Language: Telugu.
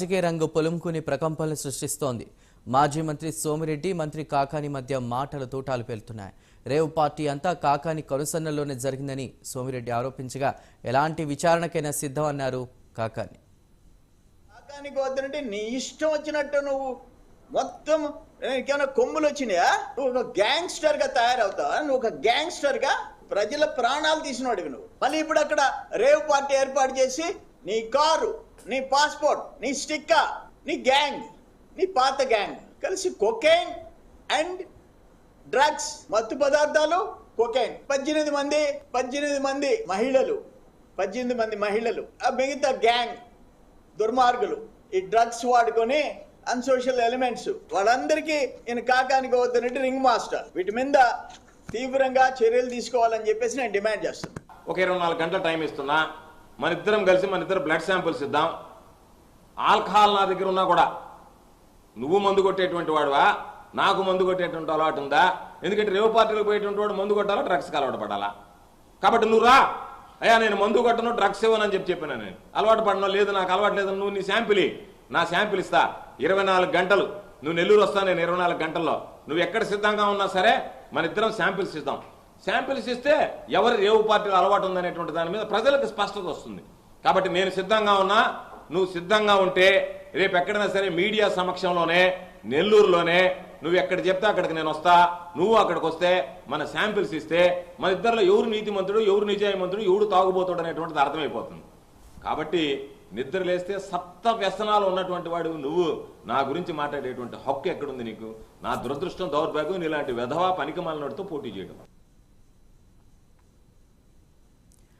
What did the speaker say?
రాజకీయ రంగు పొలంకుని ప్రకంపనలు సృష్టిస్తోంది. మాజీ మంత్రి సోమిరెడ్డి, మంత్రి కాకాని మధ్య మాటల తూటాలు పేలుతున్నాయి. రేవ్ పార్టీ అంతా కాకాని కనుసన్నల్లోనే జరిగిందని సోమిరెడ్డి ఆరోపించగా ఎలాంటి విచారణకైనా సిద్ధం అన్నారు కాకాని. కాకానికి వద్దనంటే నీ ఇష్టం వచ్చినట్టు నువ్వు మొత్తం ఏమైనా కొమ్ములు వచ్చినాయా? నువ్వు ఒక గ్యాంగ్స్టర్ గా తయారవుతావా? నువ్వు ఒక గ్యాంగ్స్టర్ గా ప్రజల ప్రాణాలు తీసినవాడివి నువ్వు. మళ్ళీ ఇప్పుడు అక్కడ రేవ్ పార్టీ ఏర్పాటు చేసి నీ కారు, నీ పాస్పోర్ట్, నీ స్టిక్కర్, నీ గ్యాంగ్, నీ పాత గ్యాంగ్ కలిసి కొకైన్ అండ్ డ్రగ్స్, మత్తు పదార్థాలు, కొకైన్. 18 మంది మహిళలు, ఆ మిగతా గ్యాంగ్ దుర్మార్గులు ఈ డ్రగ్స్ వాడుకొని అన్సోషల్ ఎలిమెంట్స్ వాళ్ళందరికీ ఈయన కాకానికి వద్దనంటే రింగ్ మాస్టర్. వీటి మీద తీవ్రంగా చర్యలు తీసుకోవాలని చెప్పేసి నేను డిమాండ్ చేస్తున్నాను. ఒక 24 గంటల టైం ఇస్తున్నా, మన ఇద్దరం కలిసి మన ఇద్దరు బ్లడ్ శాంపిల్స్ ఇద్దాం. ఆల్కహాల్ నా దగ్గర ఉన్నా కూడా నువ్వు మందు కొట్టేటువంటి వాడువా, నాకు మందు కొట్టేటువంటి అలవాటు ఉందా? ఎందుకంటే రేవు పార్టీలకు పోయేటువంటి వాడు మందు కొట్టాలా, డ్రగ్స్కి అలవాటు పడాలా? కాబట్టి నువ్వు రా అయ్యా, నేను మందు కొట్టను, డ్రగ్స్ ఇవ్వనని చెప్పాను. నేను అలవాటు పడను, లేదు నాకు అలవాటు లేదు, నువ్వు నీ శాంపిల్, నా శాంపిల్ ఇస్తా. 24 గంటలు నువ్వు నెల్లూరు వస్తా, నేను 24 గంటల్లో నువ్వు ఎక్కడ సిద్ధంగా ఉన్నా సరే మన ఇద్దరం శాంపిల్స్ ఇద్దాం. శాంపిల్స్ ఇస్తే ఎవరి రేవు పార్టీలో అలవాటు ఉందనేటువంటి దాని మీద ప్రజలకు స్పష్టత వస్తుంది. కాబట్టి నేను సిద్ధంగా ఉన్నా, నువ్వు సిద్ధంగా ఉంటే రేపు ఎక్కడైనా సరే మీడియా సమక్షంలోనే నెల్లూరులోనే నువ్వు ఎక్కడ చెప్తే అక్కడికి నేను వస్తా. నువ్వు అక్కడికి వస్తే మన శాంపిల్స్ ఇస్తే మన ఇద్దరిలో ఎవరు నీతిమంతుడు, ఎవరు నిజాయమంతుడు, ఎవడు తాగుబోతాడు అనేటువంటిది అర్థమైపోతుంది. కాబట్టి నిద్ర లేస్తే సప్త వ్యసనాలు ఉన్నటువంటి వాడు నువ్వు నా గురించి మాట్లాడేటువంటి హక్కు ఎక్కడుంది నీకు? నా దురదృష్టం, దౌర్భాగ్యం ఇలాంటి వెధవా పనికిమాలినోడితో పోటీ చేయడం.